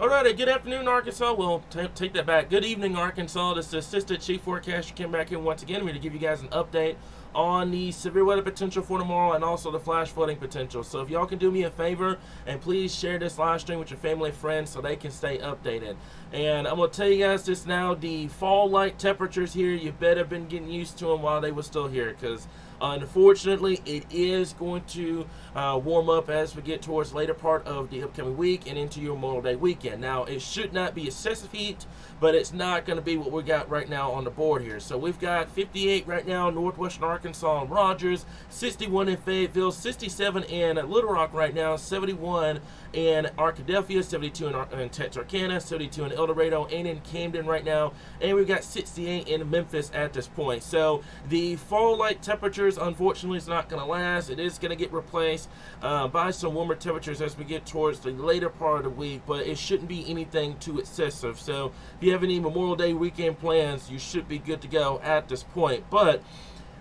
Alrighty, good afternoon, Arkansas. We'll take that back. Good evening, Arkansas. This is Assistant Chief Forecaster Kim back here once again. I'm here to give you guys an update on the severe weather potential for tomorrow and also the flash flooding potential. So if y'all can do me a favor and please share this live stream with your family and friends so they can stay updated. And I'm going to tell you guys this now, the fall-like temperatures here, you better been getting used to them while they were still here, because unfortunately, it is going to warm up as we get towards the later part of the upcoming week and into your Memorial Day weekend. Now, it should not be excessive heat, but it's not going to be what we got right now on the board here. So we've got 58 right now in northwestern Arkansas and Rogers, 61 in Fayetteville, 67 in Little Rock right now, 71 in Arkadelphia, 72 in Texarkana, 72 in El Dorado, and in Camden right now, and we've got 68 in Memphis at this point. So the fall-like temperatures, unfortunately, is not going to last. It is going to get replaced by some warmer temperatures as we get towards the later part of the week, but it shouldn't be anything too excessive. So if you have any Memorial Day weekend plans, you should be good to go at this point. But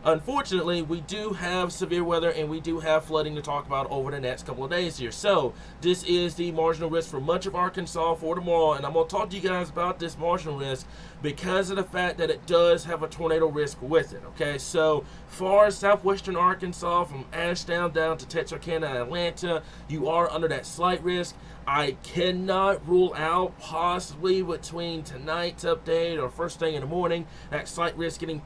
unfortunately, we do have severe weather and we do have flooding to talk about over the next couple of days here. So this is the marginal risk for much of Arkansas for tomorrow, and I'm going to talk to you guys about this marginal risk because of the fact that it does have a tornado risk with it. Okay, so far southwestern Arkansas from Ashdown down to Texarkana and Atlanta, you are under that slight risk. I cannot rule out possibly between tonight's update or first thing in the morning that slight risk getting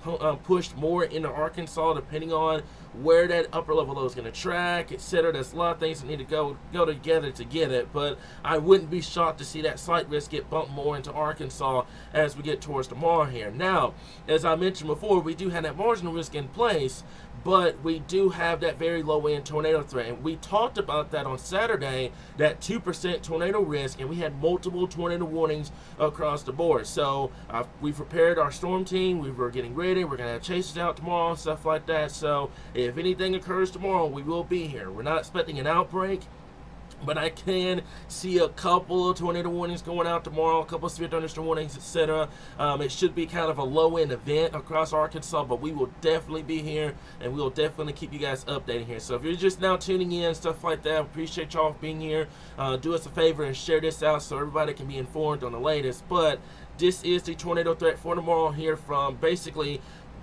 pushed more into Arkansas depending on where that upper level low is going to track, etc. There's a lot of things that need to go together to get it, but I wouldn't be shocked to see that slight risk get bumped more into Arkansas as we get towards tomorrow here. Now, as I mentioned before, we do have that marginal risk in place, but we do have that very low end tornado threat. And we talked about that on Saturday, that 2% tornado risk, and we had multiple tornado warnings across the board. So we prepared our storm team. We were getting ready. We're going to have chasers out tomorrow and stuff like that. So if anything occurs tomorrow, we will be here. We're not expecting an outbreak, but I can see a couple of tornado warnings going out tomorrow, a couple of severe thunderstorm warnings, etc. It should be kind of a low-end event across Arkansas, but we will definitely be here, and we will definitely keep you guys updated here. So if you're just now tuning in, stuff like that, appreciate y'all being here. Do us a favor and share this out so everybody can be informed on the latest. But this is the tornado threat for tomorrow here from basically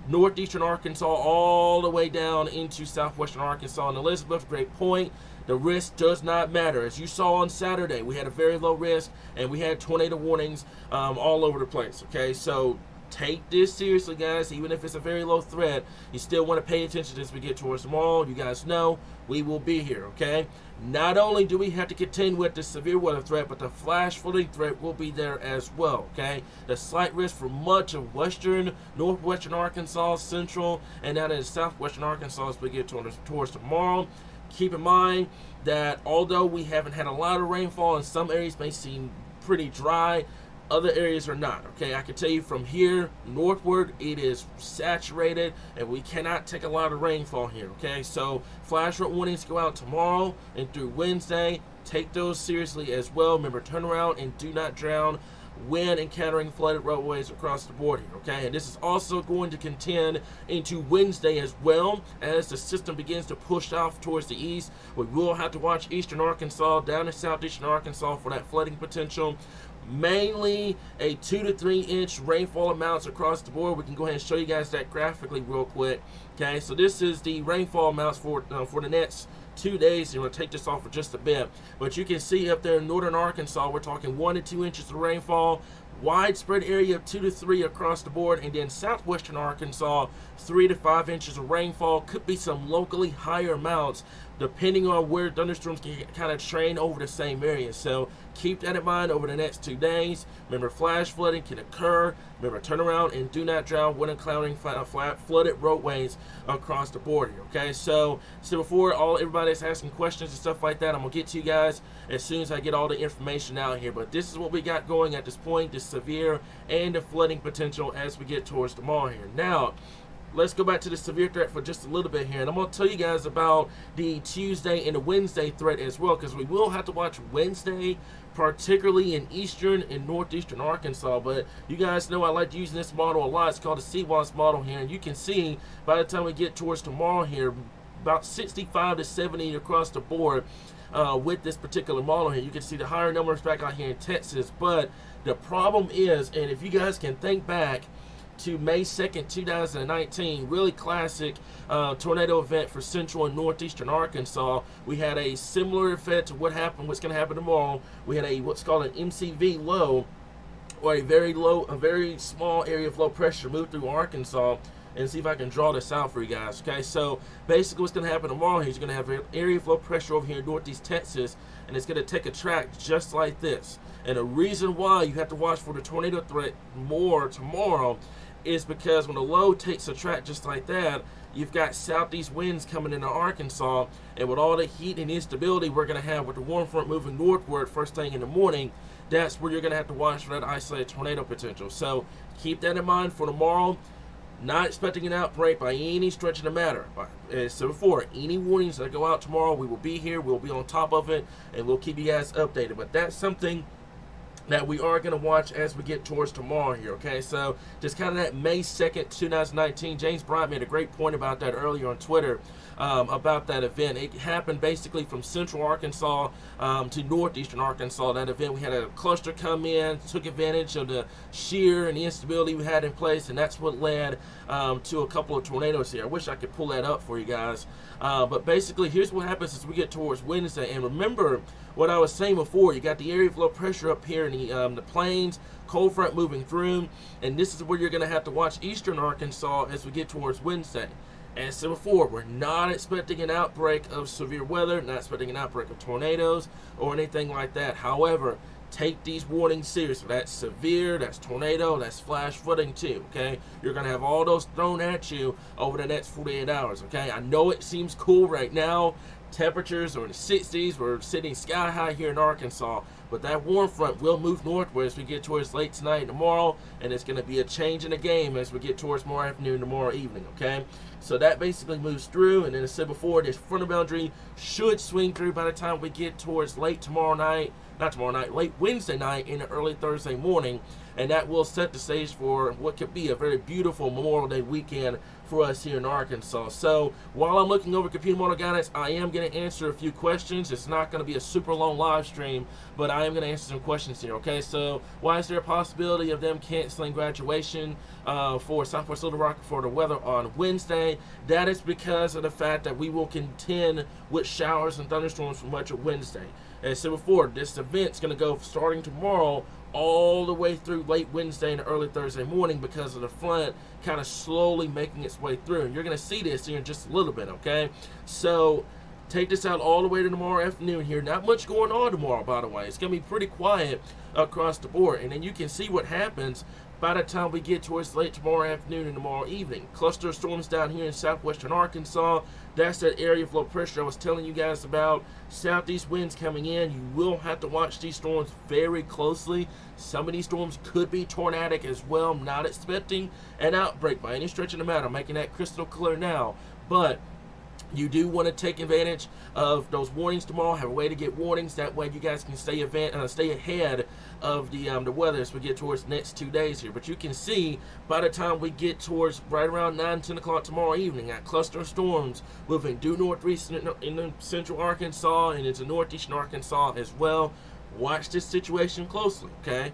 northeastern Arkansas all the way down into southwestern Arkansas and Elizabeth. Great point. The risk does not matter. As you saw on Saturday, we had a very low risk and we had tornado warnings all over the place. Okay, so take this seriously, guys. Even if it's a very low threat, you still want to pay attention as we get towards tomorrow. You guys know we will be here. Okay, not only do we have to contend with the severe weather threat, but the flash flooding threat will be there as well. Okay, the slight risk for much of western, northwestern Arkansas, central, and down in southwestern Arkansas as we get towards tomorrow. Keep in mind that although we haven't had a lot of rainfall and some areas may seem pretty dry, other areas are not. Okay, I can tell you from here northward it is saturated and we cannot take a lot of rainfall here. Okay, so flash flood warnings go out tomorrow and through Wednesday. Take those seriously as well. Remember, turn around and do not drown when encountering flooded roadways across the board here, okay? And this is also going to contend into Wednesday as well as the system begins to push off towards the east. We will have to watch eastern Arkansas down to southeastern Arkansas for that flooding potential. Mainly a 2 to 3 inch rainfall amounts across the board. We can go ahead and show you guys that graphically real quick. Okay, so this is the rainfall amounts for the next 2 days, and we'll take this off for just a bit. But you can see up there in northern Arkansas, we're talking 1 to 2 inches of rainfall, widespread area of 2 to 3 across the board, and then southwestern Arkansas, 3 to 5 inches of rainfall. Could be some locally higher amounts depending on where thunderstorms can kind of train over the same area. So keep that in mind over the next 2 days. Remember, flash flooding can occur. Remember, turn around and do not drown when encountering flooded roadways across the board here. Okay, so before everybody's asking questions and stuff like that, I'm gonna get to you guys as soon as I get all the information out here. But this is what we got going at this point: the severe and the flooding potential as we get towards tomorrow here. Now, let's go back to the severe threat for just a little bit here, and I'm going to tell you guys about the Tuesday and the Wednesday threat as well, because we will have to watch Wednesday, particularly in eastern and northeastern Arkansas. But you guys know I like using this model a lot. It's called the CWAS model here, and you can see by the time we get towards tomorrow here, about 65 to 70 across the board with this particular model here. You can see the higher numbers back out here in Texas, but the problem is, and if you guys can think back to May 2nd, 2019, really classic tornado event for central and northeastern Arkansas. We had a similar effect to what's going to happen tomorrow. We had what's called an MCV low, or a very small area of low pressure move through Arkansas. And see if I can draw this out for you guys. Okay, so basically what's going to happen tomorrow is you're going to have an area of low pressure over here in northeast Texas, and it's going to take a track just like this. And the reason why you have to watch for the tornado threat more tomorrow is because when the low takes a track just like that, you've got southeast winds coming into Arkansas, and with all the heat and instability we're going to have with the warm front moving northward first thing in the morning, that's where you're going to have to watch for that isolated tornado potential. So keep that in mind for tomorrow. Not expecting an outbreak by any stretch of the matter. As said before, any warnings that go out tomorrow, we will be here, we'll be on top of it, and we'll keep you guys updated. But that's something that we are going to watch as we get towards tomorrow here, okay? So just kind of that May 2nd, 2019, James Bryant made a great point about that earlier on Twitter, about that event. It happened basically from central Arkansas to northeastern Arkansas. That event, we had a cluster come in, took advantage of the shear and the instability we had in place, and that's what led to a couple of tornadoes here. I wish I could pull that up for you guys. But basically, here's what happens as we get towards Wednesday. And remember what I was saying before, you got the area of low pressure up here in the plains, cold front moving through, and this is where you're going to have to watch eastern Arkansas as we get towards Wednesday. As said before, we're not expecting an outbreak of severe weather, not expecting an outbreak of tornadoes or anything like that. However, take these warnings seriously. That's severe, that's tornado, that's flash flooding too, okay? You're going to have all those thrown at you over the next 48 hours, okay? I know it seems cool right now. Temperatures are in the 60s. We're sitting sky high here in Arkansas. But that warm front will move northward as we get towards late tonight and tomorrow. And it's going to be a change in the game as we get towards tomorrow afternoon, tomorrow evening, okay? So that basically moves through. And then as I said before, this frontal boundary should swing through by the time we get towards late Wednesday night into early Thursday morning. And that will set the stage for what could be a very beautiful Memorial Day weekend for us here in Arkansas. So while I'm looking over computer model guidance, I am going to answer a few questions. It's not going to be a super long live stream, but I am going to answer some questions here, okay? So why is there a possibility of them canceling graduation for Southwest Little Rock for the weather on Wednesday? That is because of the fact that we will contend with showers and thunderstorms for much of Wednesday. As I said before, this event's going to go starting tomorrow all the way through late Wednesday and early Thursday morning because of the front kind of slowly making its way through. And you're going to see this here in just a little bit, okay? So take this out all the way to tomorrow afternoon here. Not much going on tomorrow, by the way. It's going to be pretty quiet across the board. And then you can see what happens by the time we get towards late tomorrow afternoon and tomorrow evening. Cluster of storms down here in southwestern Arkansas. That's that area of low pressure I was telling you guys about. Southeast winds coming in. You will have to watch these storms very closely. Some of these storms could be tornadic as well. I'm not expecting an outbreak by any stretch of the matter. I'm making that crystal clear now. But you do want to take advantage of those warnings tomorrow. Have a way to get warnings. That way you guys can stay ahead of the weather as we get towards the next 2 days here. But you can see by the time we get towards right around 9, 10 o'clock tomorrow evening, that cluster of storms moving due northeast in central Arkansas and into northeastern Arkansas as well. Watch this situation closely, okay?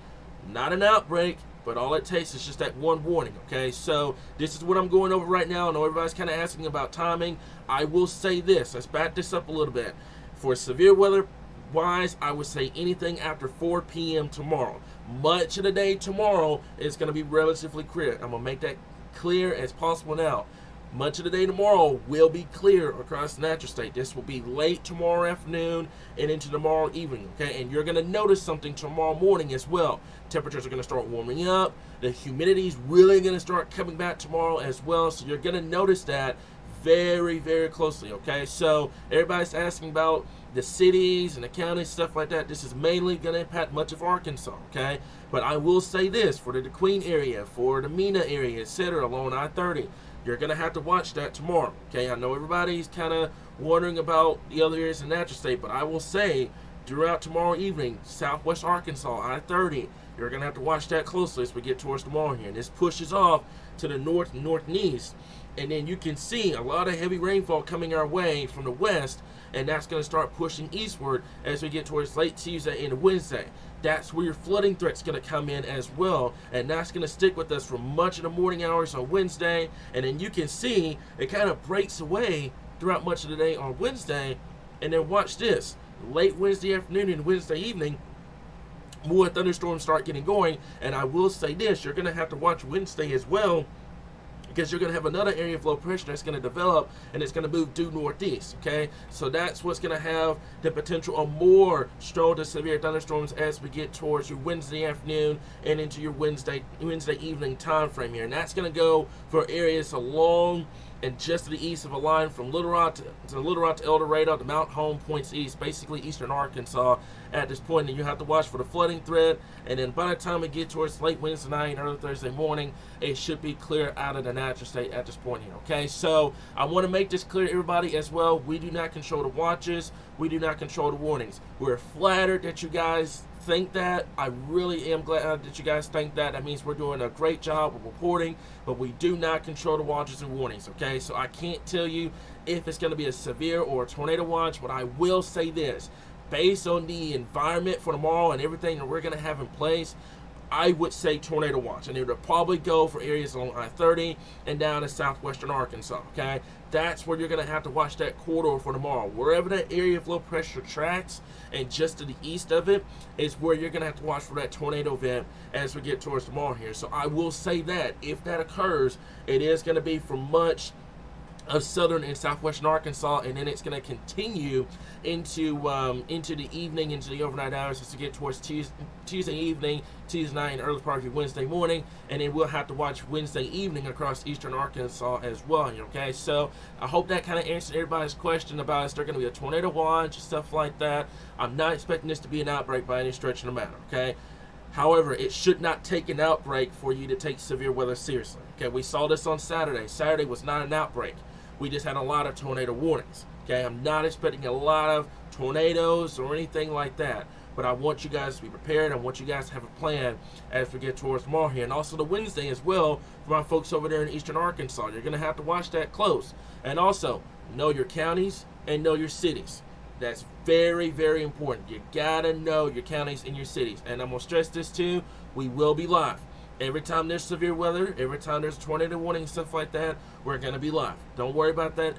Not an outbreak, but all it takes is just that one warning, okay? So this is what I'm going over right now. I know everybody's kind of asking about timing. I will say this. Let's back this up a little bit. For severe weather-wise, I would say anything after 4 p.m. tomorrow. Much of the day tomorrow is going to be relatively clear. I'm going to make that clear as possible now. Much of the day tomorrow will be clear across the natural state. This will be late tomorrow afternoon and into tomorrow evening, okay? And you're going to notice something tomorrow morning as well. Temperatures are going to start warming up. The humidity is really going to start coming back tomorrow as well. So you're going to notice that very, very closely, okay? So everybody's asking about the cities and the counties, stuff like that. This is mainly going to impact much of Arkansas, okay? But I will say this, for the DeQueen area, for the Mena area, etc., along I-30, you're going to have to watch that tomorrow, okay? I know everybody's kind of wondering about the other areas in the natural state, but I will say throughout tomorrow evening, southwest Arkansas, I-30. You're going to have to watch that closely as we get towards tomorrow here. And this pushes off to the north and northeast. And then you can see a lot of heavy rainfall coming our way from the west, and that's going to start pushing eastward as we get towards late Tuesday and Wednesday. That's where your flooding threat's going to come in as well, and that's going to stick with us for much of the morning hours on Wednesday. And then you can see it kind of breaks away throughout much of the day on Wednesday. And then watch this. Late Wednesday afternoon and Wednesday evening, more thunderstorms start getting going. And I will say this, you're going to have to watch Wednesday as well, because you're going to have another area of low pressure that's going to develop, and it's going to move due northeast, okay? So that's what's going to have the potential of more strong to severe thunderstorms as we get towards your Wednesday afternoon and into your Wednesday evening time frame here. And that's going to go for areas along and just to the east of a line from Little Rock to El Dorado to Mount Home points east, basically eastern Arkansas at this point. And you have to watch for the flooding threat. And then by the time we get towards late Wednesday night, early Thursday morning, it should be clear out of the natural state at this point here, okay? So I want to make this clear to everybody as well. We do not control the watches. We do not control the warnings. We're flattered that you guys think that. I really am glad that you guys think that. That means we're doing a great job of reporting, but we do not control the watches and warnings, okay? So I can't tell you if it's going to be a severe or a tornado watch, but I will say this. Based on the environment for tomorrow and everything that we're going to have in place, I would say tornado watch, and it would probably go for areas along I-30 and down to southwestern Arkansas, okay? That's where you're going to have to watch that corridor for tomorrow. Wherever that area of low pressure tracks, and just to the east of it is where you're going to have to watch for that tornado event as we get towards tomorrow here. So I will say that if that occurs, it is going to be for much of southern and southwestern Arkansas, and then it's going to continue into the evening, into the overnight hours as we get towards Tuesday evening, Tuesday night, and early part of Wednesday morning, and then we'll have to watch Wednesday evening across eastern Arkansas as well. Okay, so I hope that kind of answered everybody's question about is there going to be a tornado watch and stuff like that. I'm not expecting this to be an outbreak by any stretch of the matter. Okay. However, it should not take an outbreak for you to take severe weather seriously. Okay, we saw this on Saturday. Saturday was not an outbreak. We just had a lot of tornado warnings. Okay, I'm not expecting a lot of tornadoes or anything like that, but I want you guys to be prepared. I want you guys to have a plan as we get towards tomorrow here. And also the Wednesday as well for my folks over there in eastern Arkansas. You're going to have to watch that close. And also, know your counties and know your cities. That's very, very important. You got to know your counties and your cities. And I'm going to stress this too. We will be live. Every time there's severe weather, every time there's tornado warning and stuff like that, we're going to be live. Don't worry about that.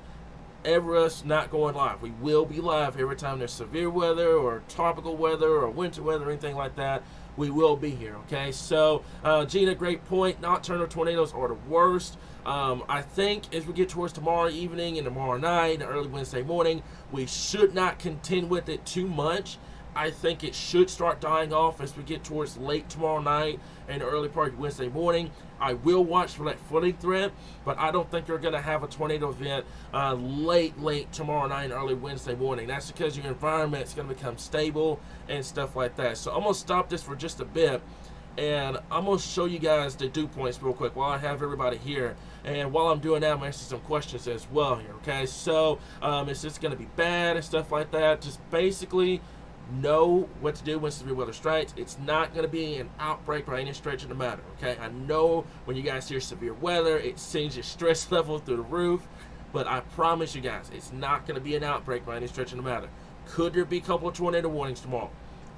Ever us not going live. We will be live every time there's severe weather or tropical weather or winter weather or anything like that. We will be here, okay? So, Gina, great point. Nocturnal tornadoes are the worst. I think as we get towards tomorrow evening and tomorrow night and early Wednesday morning, we should not contend with it too much. I think it should start dying off as we get towards late tomorrow night and early part of Wednesday morning. I will watch for that flooding threat, but I don't think you're going to have a tornado event late tomorrow night and early Wednesday morning. That's because your environment is going to become stable and stuff like that. So I'm going to stop this for just a bit, and I'm going to show you guys the dew points real quick while I have everybody here. And while I'm doing that, I'm answering some questions as well here, okay? So is this going to be bad and stuff like that? Just basically know what to do when severe weather strikes. It's not going to be an outbreak by any stretch of the matter, okay? I know when you guys hear severe weather, it sends your stress level through the roof, but I promise you guys, it's not going to be an outbreak by any stretch of the matter. Could there be a couple of tornado warnings tomorrow?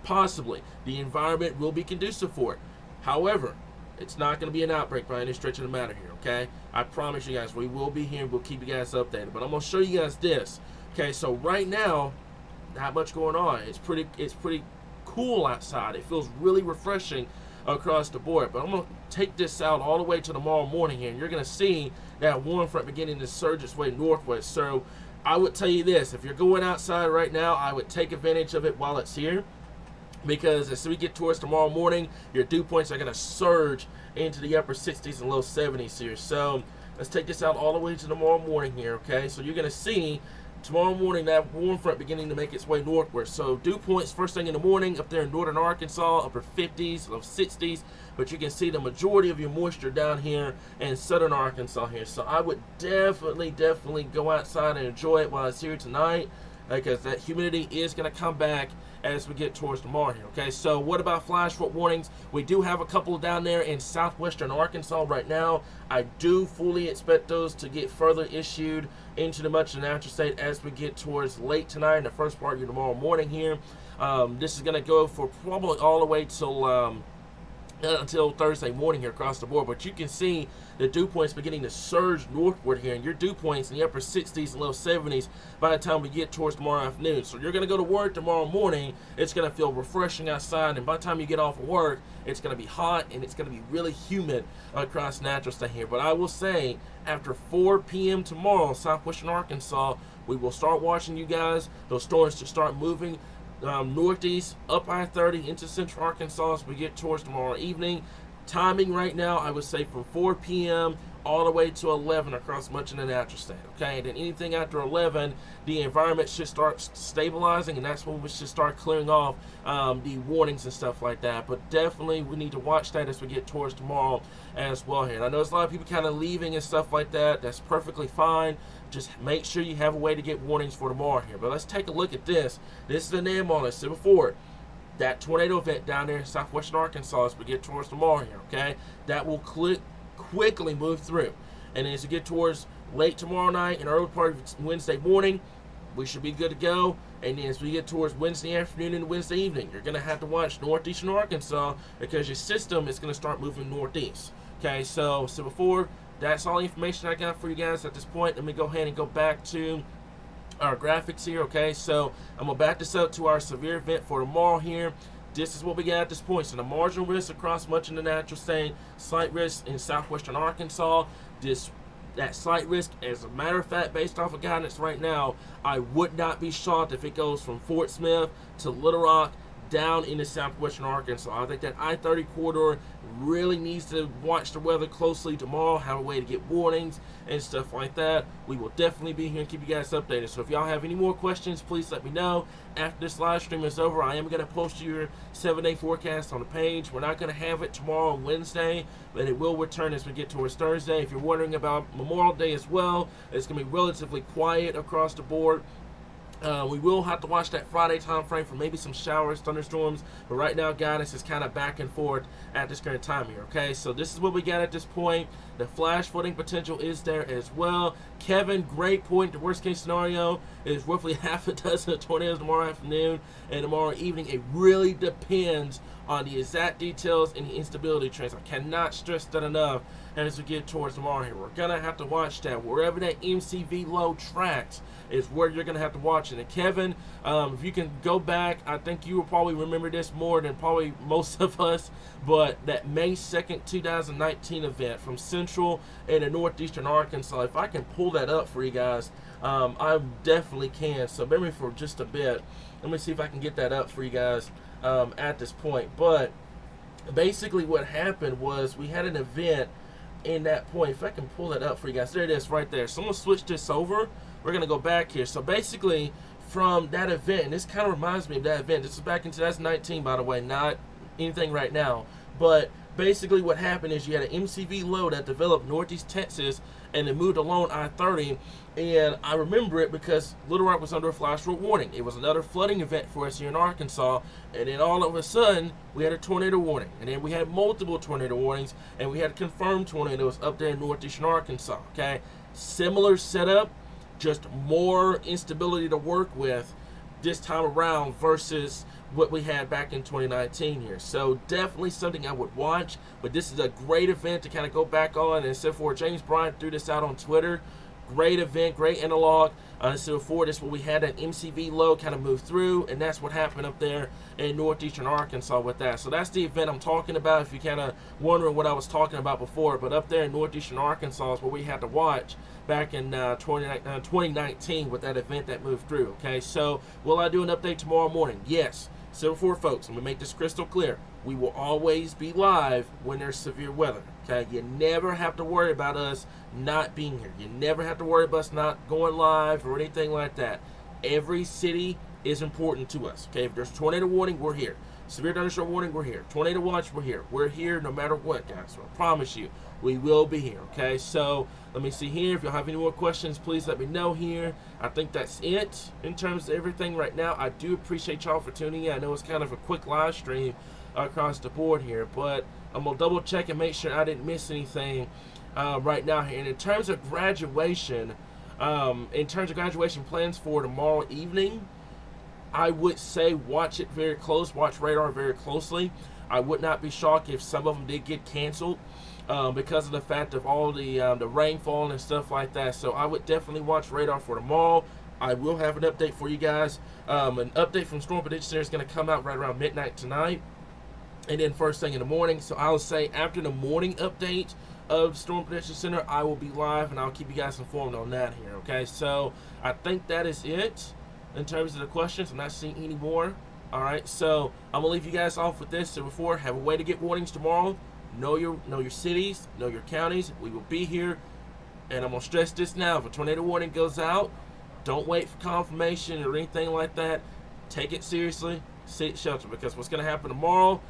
Possibly. The environment will be conducive for it. However, it's not going to be an outbreak by any stretch of the matter here, okay? I promise you guys, we will be here. We'll keep you guys updated. But I'm going to show you guys this. Okay, so right now, not much going on. It's pretty cool outside. It feels really refreshing across the board. But I'm going to take this out all the way to tomorrow morning here, and you're going to see that warm front beginning to surge its way northwest. So I would tell you this. If you're going outside right now, I would take advantage of it while it's here, because as we get towards tomorrow morning, your dew points are going to surge into the upper 60s and low 70s here. So let's take this out all the way to tomorrow morning here, okay? So you're going to see tomorrow morning that warm front beginning to make its way northward. So dew points first thing in the morning up there in northern Arkansas, upper 50s, low 60s. But you can see the majority of your moisture down here in southern Arkansas here. So I would definitely go outside and enjoy it while it's here tonight. because that humidity is going to come back as we get towards tomorrow here. Okay, so what about flash flood warnings? We do have a couple down there in southwestern Arkansas right now. I do fully expect those to get further issued into the much of the natural state as we get towards late tonight and the first part of your tomorrow morning here. This is going to go for probably all the way till until Thursday morning here across the board. But you can see the dew points beginning to surge northward here, and your dew points in the upper 60s and low 70s by the time we get towards tomorrow afternoon. So you're going to go to work tomorrow morning, it's going to feel refreshing outside, and by the time you get off of work, it's going to be hot and it's going to be really humid across natural state here. But I will say, after 4 p.m. tomorrow, southwestern Arkansas, we will start watching you guys, those storms to start moving northeast up I-30 into central Arkansas as we get towards tomorrow evening. Timing right now, I would say from 4 p.m. all the way to 11 across much of the natural state. Okay, and then anything after 11, the environment should start stabilizing, and that's when we should start clearing off the warnings and stuff like that. But definitely we need to watch that as we get towards tomorrow as well here. And I know there's a lot of people kind of leaving and stuff like that. That's perfectly fine. Just make sure you have a way to get warnings for tomorrow here. But let's take a look at this. This is the name on it. So before that tornado event down there in southwestern Arkansas as we get towards tomorrow here, okay? That will quickly move through. And as we get towards late tomorrow night and early part of Wednesday morning, we should be good to go. And then as we get towards Wednesday afternoon and Wednesday evening, you're going to have to watch northeastern Arkansas because your system is going to start moving northeast. Okay, so before, that's all the information I got for you guys at this point. Let me go ahead and go back to our graphics here. Okay, so I'm going to back this up to our severe event for tomorrow here. This is what we got at this point. So the marginal risk across much of the natural state, slight risk in southwestern Arkansas. That slight risk, as a matter of fact, based off of guidance right now, I would not be shocked if it goes from Fort Smith to Little Rock down into southwestern Arkansas. I think that I-30 corridor really needs to watch the weather closely tomorrow, have a way to get warnings and stuff like that. We will definitely be here and keep you guys updated. So if y'all have any more questions, please let me know. After this live stream is over, I am going to post your 7-day forecast on the page. We're not going to have it tomorrow on Wednesday, but it will return as we get towards Thursday. If you're wondering about Memorial Day as well, it's going to be relatively quiet across the board. We will have to watch that Friday time frame for maybe some showers, thunderstorms, but right now guidance is kind of back and forth at this current time here. Okay, so this is what we got at this point. The flash flooding potential is there as well. Kevin, great point. The worst case scenario is roughly half a dozen tornadoes tomorrow afternoon and tomorrow evening. It really depends on the exact details and the instability trends. I cannot stress that enough as we get towards tomorrow here. We're going to have to watch that. Wherever that MCV low tracks is where you're going to have to watch it. And Kevin, if you can go back, I think you will probably remember this more than probably most of us, but that May 2nd, 2019 event from central and in northeastern Arkansas, if I can pull that up for you guys, I definitely can. So bear with me for just a bit. Let me see if I can get that up for you guys at this point. But basically what happened was we had an event in that point. If I can pull that up for you guys, there it is right there. So I'm going to switch this over. We're going to go back here. So basically from that event, and this kind of reminds me of that event. This is back in 2019, by the way, not anything right now. But basically what happened is you had an MCV low that developed northeast Texas and it moved along I-30. And I remember it because Little Rock was under a flash flood warning. It was another flooding event for us here in Arkansas. And then all of a sudden, we had a tornado warning. And then we had multiple tornado warnings. And we had confirmed tornadoes up there in northeastern Arkansas. Okay, similar setup, just more instability to work with this time around versus what we had back in 2019 here. So definitely something I would watch, but this is a great event to kind of go back on. And except for James Bryant threw this out on Twitter. Great event, great analog. So before this, where we had an MCV low kind of move through, and that's what happened up there in northeastern Arkansas with that. So that's the event I'm talking about, if you kind of wondering what I was talking about before. But up there in northeastern Arkansas is what we had to watch back in 2019 with that event that moved through. Okay, so will I do an update tomorrow morning? Yes. So before, folks, I'm going to make this crystal clear. We will always be live when there's severe weather. Okay, you never have to worry about us not being here. You never have to worry about us not going live or anything like that. Every city is important to us. Okay, if there's a tornado warning, we're here. Severe thunderstorm warning, we're here. Tornado watch, we're here. We're here no matter what, guys. So I promise you, we will be here, okay? So let me see here. If you have any more questions, please let me know here. I think that's it in terms of everything right now. I do appreciate y'all for tuning in. I know it's kind of a quick live stream across the board here, but I'm going to double check and make sure I didn't miss anything right now here. And in terms of graduation plans for tomorrow evening, I would say watch it very close. Watch radar very closely. I would not be shocked if some of them did get canceled because of the fact of all the rainfall and stuff like that. So I would definitely watch radar for tomorrow. I will have an update for you guys. An update from Storm Prediction Center is going to come out right around midnight tonight, and then first thing in the morning. So I'll say after the morning update of Storm Prediction Center, I will be live and I'll keep you guys informed on that here. Okay, so I think that is it. In terms of the questions, I'm not seeing any more. All right, so I'm gonna leave you guys off with this. So before, have a way to get warnings tomorrow. Know your cities, know your counties. We will be here, and I'm gonna stress this now. If a tornado warning goes out, don't wait for confirmation or anything like that. Take it seriously. Seek shelter, because what's gonna happen tomorrow?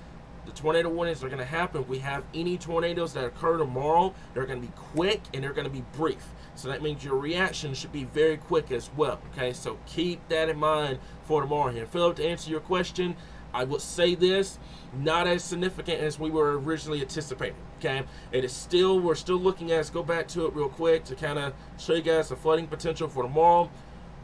The tornado warnings are going to happen. If we have any tornadoes that occur tomorrow, they're going to be quick and they're going to be brief. So that means your reaction should be very quick as well. Okay, so keep that in mind for tomorrow here. Philip, to answer your question, I would say this, not as significant as we were originally anticipating. Okay, it is still, we're still looking at, let's go back to it real quick to kind of show you guys the flooding potential for tomorrow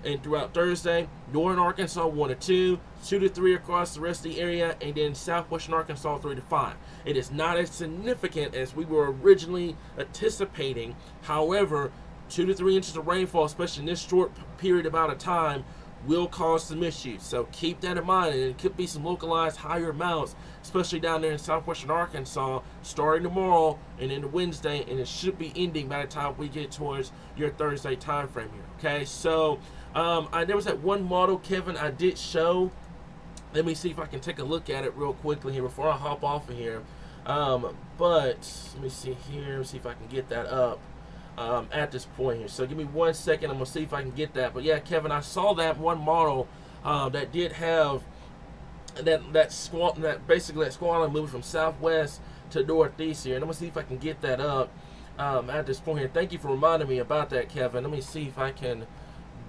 and throughout Thursday. Northern Arkansas 1 to 2, 2 to 3 across the rest of the area, and then southwestern Arkansas 3 to 5. It is not as significant as we were originally anticipating. However, 2 to 3 inches of rainfall, especially in this short period amount of time, will cause some issues. So keep that in mind, and it could be some localized higher amounts, especially down there in southwestern Arkansas, starting tomorrow and into Wednesday, and it should be ending by the time we get towards your Thursday time frame here. Okay, so there was that one model, Kevin, I did show. Let me see if I can take a look at it real quickly here before I hop off of here. But let me see here. Let me see if I can get that up at this point here. So give me 1 second. I'm going to see if I can get that. But yeah, Kevin, I saw that one model that did have that squall moving from southwest to northeast here. And I'm going to see if I can get that up at this point here. Thank you for reminding me about that, Kevin. Let me see if I can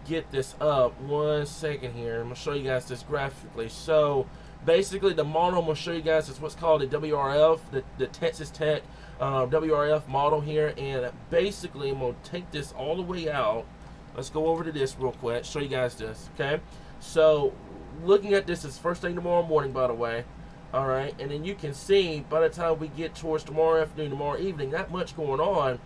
get this up. 1 second here. I'm going to show you guys this graphically. So basically the model I'm going to show you guys is what's called a WRF, the Texas Tech WRF model here. And basically I'm going to take this all the way out. Let's go over to this real quick, show you guys this. Okay, so looking at this is first thing tomorrow morning, by the way. All right, and then you can see by the time we get towards tomorrow afternoon, tomorrow evening, not much going on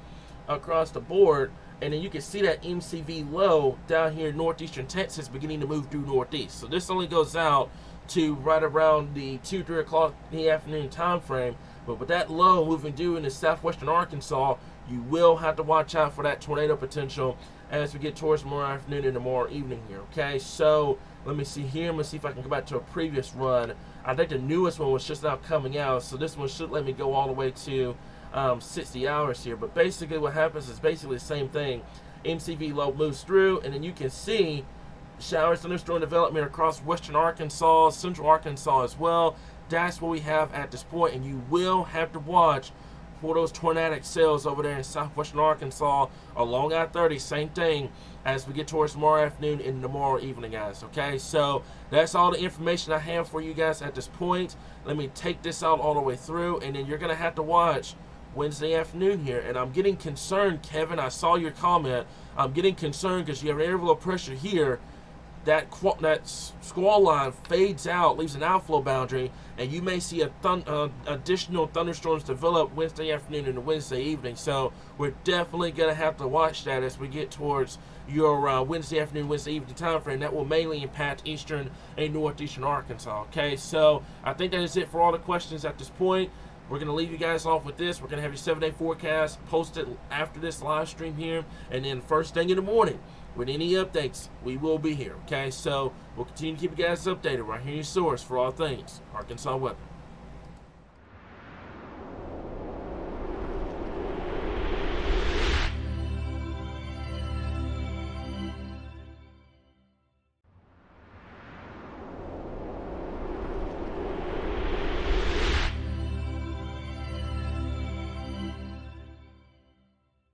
across the board. And then you can see that MCV low down here in northeastern Texas beginning to move due northeast. So this only goes out to right around the 2, 3 o'clock in the afternoon time frame. But with that low moving due into southwestern Arkansas, you will have to watch out for that tornado potential as we get towards tomorrow afternoon and tomorrow evening here. Okay, so let me see here. I'm going to see if I can go back to a previous run. I think the newest one was just now coming out, so this one should let me go all the way to 60 hours here. But basically what happens is basically the same thing. MCV low moves through, and then you can see showers, thunderstorm development across western Arkansas, central Arkansas as well. That's what we have at this point, and you will have to watch for those tornadic cells over there in southwestern Arkansas along I-30. Same thing as we get towards tomorrow afternoon and tomorrow evening, guys. Okay, so that's all the information I have for you guys at this point. Let me take this out all the way through, and then you're going to have to watch Wednesday afternoon here. And I'm getting concerned, Kevin. I saw your comment. I'm getting concerned because you have an interval of pressure here. That squall line fades out, leaves an outflow boundary, and you may see additional thunderstorms develop Wednesday afternoon and Wednesday evening. So we're definitely going to have to watch that as we get towards your Wednesday afternoon, Wednesday evening time frame. That will mainly impact eastern and northeastern Arkansas. Okay, so I think that is it for all the questions at this point. We're going to leave you guys off with this. We're going to have your 7-day forecast posted after this live stream here, and then first thing in the morning, with any updates, we will be here. Okay, so we'll continue to keep you guys updated right here in your source for all things Arkansas weather.